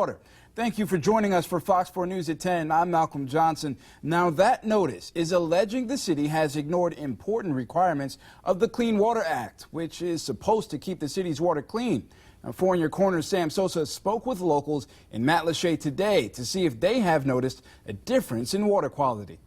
water. Thank you for joining us for Fox 4 News at 10. I'm Malcolm Johnson. Now, that notice is alleging the city has ignored important requirements of the Clean Water Act, which is supposed to keep the city's water clean. Now, 4 in Your Corner, Sam Sosa spoke with locals in Matlacha today to see if they have noticed a difference in water quality.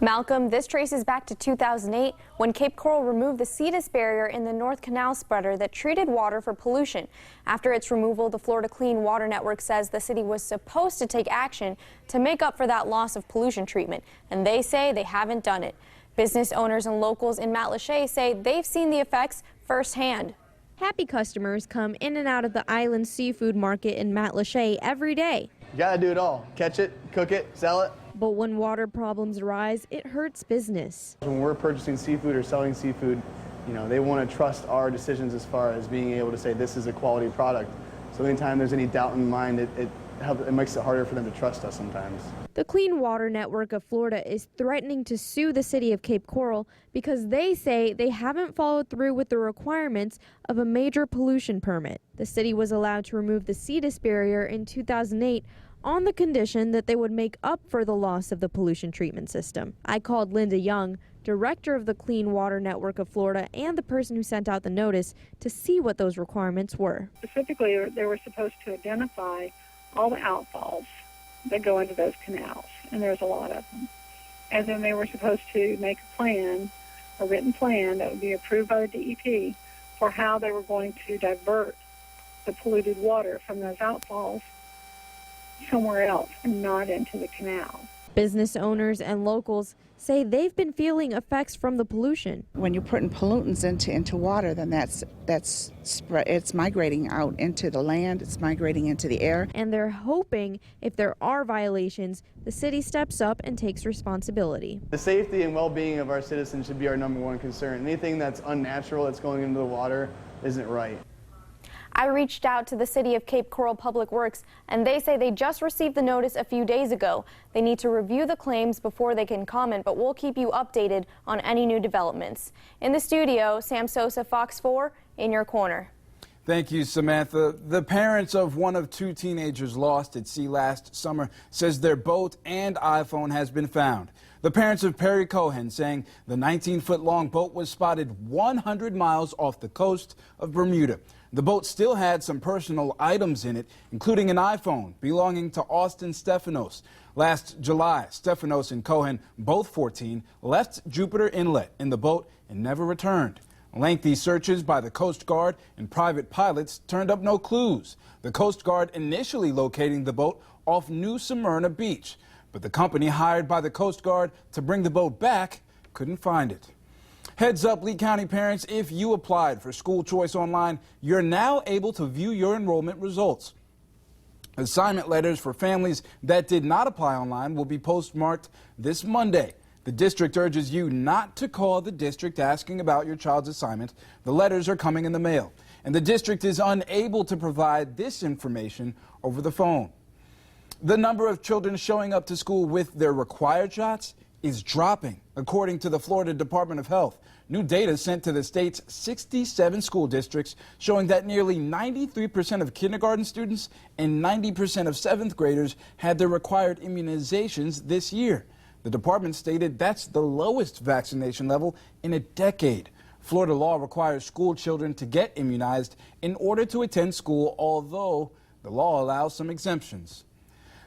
Malcolm, this traces back to 2008 when Cape Coral removed the Cetus barrier in the North Canal spreader that treated water for pollution. After its removal, the Florida Clean Water Network says the city was supposed to take action to make up for that loss of pollution treatment, and they say they haven't done it. Business owners and locals in Matlacha say they've seen the effects firsthand. Happy customers come in and out of the island seafood market in Matlacha every day. You gotta do it all. Catch it, cook it, sell it. But when water problems arise, it hurts business. When we're purchasing seafood or selling seafood, they want to trust our decisions as far as being able to say this is a quality product. So anytime there's any doubt in mind, it makes it harder for them to trust us sometimes. The Clean Water Network of Florida is threatening to sue the city of Cape Coral because they say they haven't followed through with the requirements of a major pollution permit. The city was allowed to remove the Cetus barrier in 2008 on the condition that they would make up for the loss of the pollution treatment system. I called Linda Young, director of the Clean Water Network of Florida and the person who sent out the notice, to see what those requirements were. Specifically, they were supposed to identify all the outfalls that go into those canals, and there's a lot of them. And then they were supposed to make a plan, a written plan that would be approved by the DEP for how they were going to divert the polluted water from those outfalls somewhere else and not into the canal. Business owners and locals say they've been feeling effects from the pollution. When you're putting pollutants into water, then it's migrating out into the land, it's migrating into the air. And they're hoping if there are violations, the city steps up and takes responsibility. The safety and well-being of our citizens should be our #1 concern. Anything that's unnatural that's going into the water isn't right. I reached out to the City of Cape Coral Public Works, and they say they just received the notice a few days ago. They need to review the claims before they can comment, but we'll keep you updated on any new developments. In the studio, Sam Sosa, Fox 4, in your corner. Thank you, Samantha. The parents of one of 2 teenagers lost at sea last summer says their boat and iPhone has been found. The parents of Perry Cohen saying the 19-foot-long boat was spotted 100 miles off the coast of Bermuda. The boat still had some personal items in it, including an iPhone belonging to Austin Stephanos. Last July, Stephanos and Cohen, both 14, left Jupiter Inlet in the boat and never returned. Lengthy searches by the Coast Guard and private pilots turned up no clues. The Coast Guard initially locating the boat off New Smyrna Beach, but the company hired by the Coast Guard to bring the boat back couldn't find it. Heads up, Lee County parents, if you applied for School Choice Online, you're now able to view your enrollment results. Assignment letters for families that did not apply online will be postmarked this Monday. The district urges you not to call the district asking about your child's assignment. The letters are coming in the mail, and the district is unable to provide this information over the phone. The number of children showing up to school with their required shots is dropping, according to the Florida Department of Health. New data sent to the state's 67 school districts showing that nearly 93% of kindergarten students and 90% of 7th graders had their required immunizations this year. The department stated that's the lowest vaccination level in a decade. Florida law requires school children to get immunized in order to attend school, although the law allows some exemptions.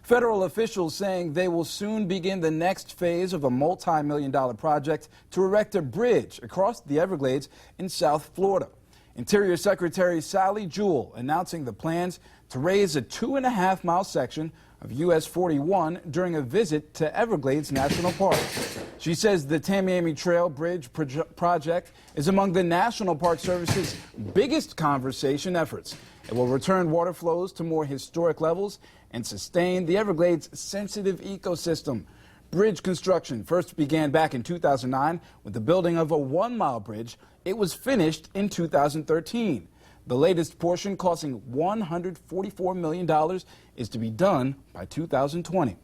Federal officials saying they will soon begin the next phase of a multi-million-dollar project to erect a bridge across the Everglades in South Florida. Interior Secretary Sally Jewell announcing the plans to raise a 2.5-mile section of US 41 during a visit to Everglades National Park. She says the Tamiami Trail Bridge project is among the National Park Service's biggest conservation efforts. It will return water flows to more historic levels and sustain the Everglades' sensitive ecosystem. Bridge construction first began back in 2009 with the building of a 1-mile bridge. It was finished in 2013. The latest portion, costing $144 million, is to be done by 2020.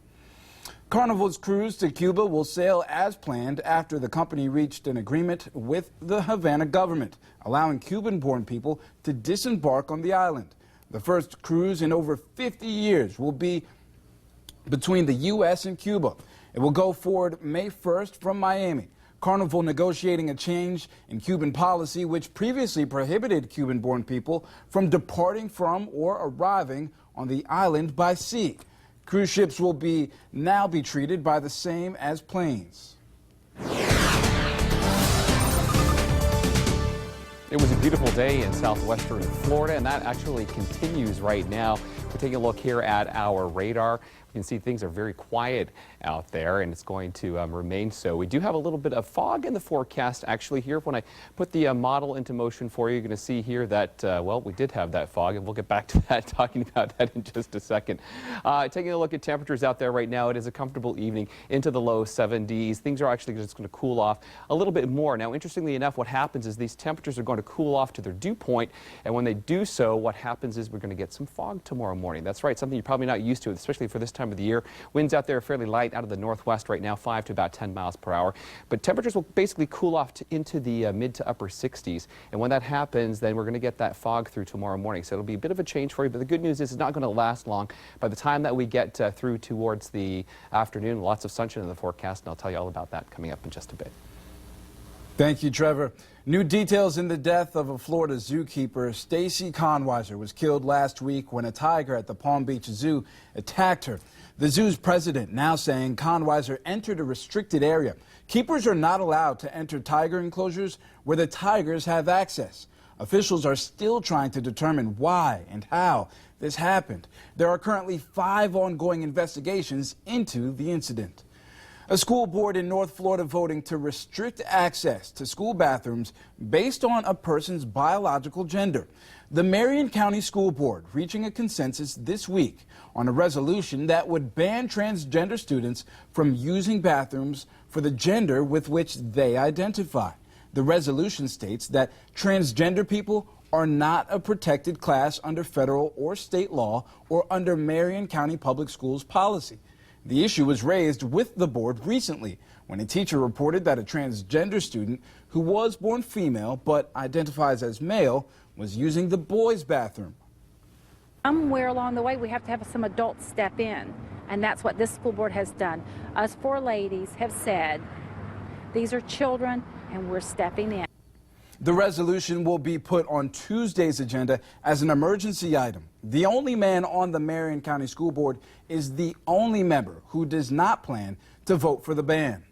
Carnival's cruise to Cuba will sail as planned after the company reached an agreement with the Havana government, allowing Cuban-born people to disembark on the island. The first cruise in over 50 years will be between the U.S. and Cuba. It will go forward May 1st from Miami. Carnival negotiating a change in Cuban policy which previously prohibited Cuban-born people from departing from or arriving on the island by sea. Cruise ships will now be treated by the same as planes. It was a beautiful day in southwestern Florida, and that actually continues right now. We're taking a look here at our radar. You can see things are very quiet out there, and it's going to remain so. We do have a little bit of fog in the forecast actually here. When I put the model into motion for you, you're going to see here that, well, we did have that fog, and we'll get back to that, talking about that in just a second. Taking a look at temperatures out there right now, it is a comfortable evening into the low 70s. Things are actually just going to cool off a little bit more. Now, interestingly enough, what happens is these temperatures are going to cool off to their dew point, and when they do so, what happens is we're going to get some fog tomorrow morning. That's right, something you're probably not used to, especially for this time of the year. Winds out there are fairly light out of the northwest right now, 5 to about 10 miles per hour. But temperatures will basically cool off into the mid to upper 60s. And when that happens, then we're going to get that fog through tomorrow morning. So it'll be a bit of a change for you. But the good news is it's not going to last long. By the time that we get through towards the afternoon, lots of sunshine in the forecast. And I'll tell you all about that coming up in just a bit. Thank you, Trevor. New details in the death of a Florida zookeeper. Stacy Conweiser was killed last week when a tiger at the Palm Beach Zoo attacked her. The zoo's president now saying Conweiser entered a restricted area. Keepers are not allowed to enter tiger enclosures where the tigers have access. Officials are still trying to determine why and how this happened. There are currently 5 ongoing investigations into the incident. A school board in North Florida voting to restrict access to school bathrooms based on a person's biological gender. The Marion County School Board reaching a consensus this week on a resolution that would ban transgender students from using bathrooms for the gender with which they identify. The resolution states that transgender people are not a protected class under federal or state law or under Marion County Public Schools policy. The issue was raised with the board recently when a teacher reported that a transgender student who was born female but identifies as male was using the boys' bathroom. Somewhere along the way, we have to have some adults step in, and that's what this school board has done. Us 4 ladies have said, these are children, and we're stepping in. The resolution will be put on Tuesday's agenda as an emergency item. The only man on the Marion County School Board is the only member who does not plan to vote for the ban.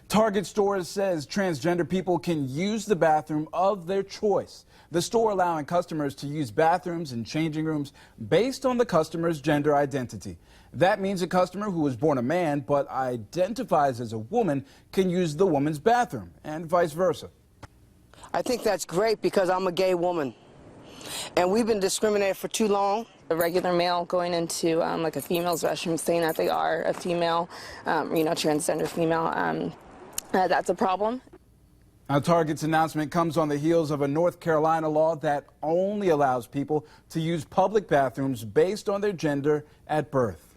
Target Stores says transgender people can use the bathroom of their choice. The store allowing customers to use bathrooms and changing rooms based on the customer's gender identity. That means a customer who was born a man but identifies as a woman can use the woman's bathroom and vice versa. I think that's great because I'm a gay woman, and we've been discriminated for too long. A regular male going into like a female's restroom saying that they are a female, transgender female, that's a problem. Now, Target's announcement comes on the heels of a North Carolina law that only allows people to use public bathrooms based on their gender at birth.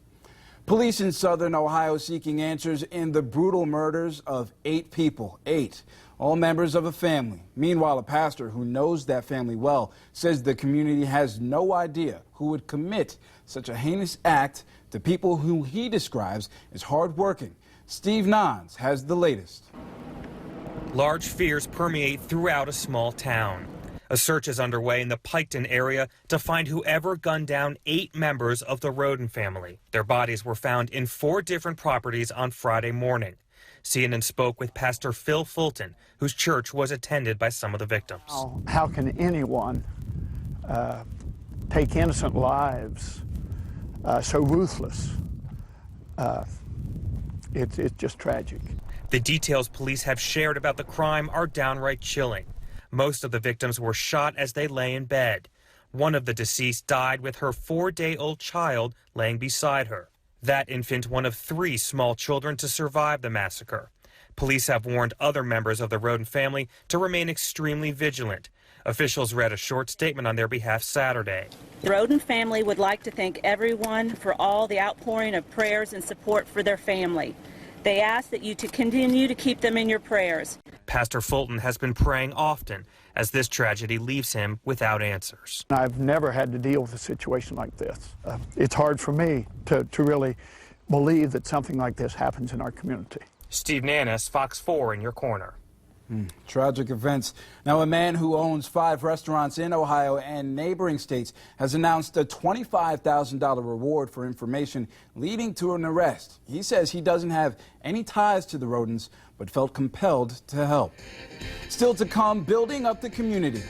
Police in southern Ohio seeking answers in the brutal murders of 8 people, 8, all members of a family. Meanwhile, a pastor who knows that family well says the community has no idea who would commit such a heinous act to people who he describes as hardworking. Steve Nons has the latest. Large fears permeate throughout a small town. A search is underway in the Piketon area to find whoever gunned down 8 members of the Roden family. Their bodies were found in 4 different properties on Friday morning. CNN spoke with Pastor Phil Fulton, whose church was attended by some of the victims. How can anyone take innocent lives so ruthless? It's just tragic. The details police have shared about the crime are downright chilling. Most of the victims were shot as they lay in bed. One of the deceased died with her 4-day-old child laying beside her. That infant, one of 3 small children to survive the massacre. Police have warned other members of the Roden family to remain extremely vigilant. Officials read a short statement on their behalf Saturday. The Roden family would like to thank everyone for all the outpouring of prayers and support for their family. They ask that you to continue to keep them in your prayers. Pastor Fulton has been praying often as this tragedy leaves him without answers. I've never had to deal with a situation like this. It's hard for me to really believe that something like this happens in our community. Steve Nannis, Fox 4 in your corner. Tragic events. Now, a man who owns 5 restaurants in Ohio and neighboring states has announced a $25,000 reward for information leading to an arrest. He says he doesn't have any ties to the rodents, but felt compelled to help. Still to come, building up the community.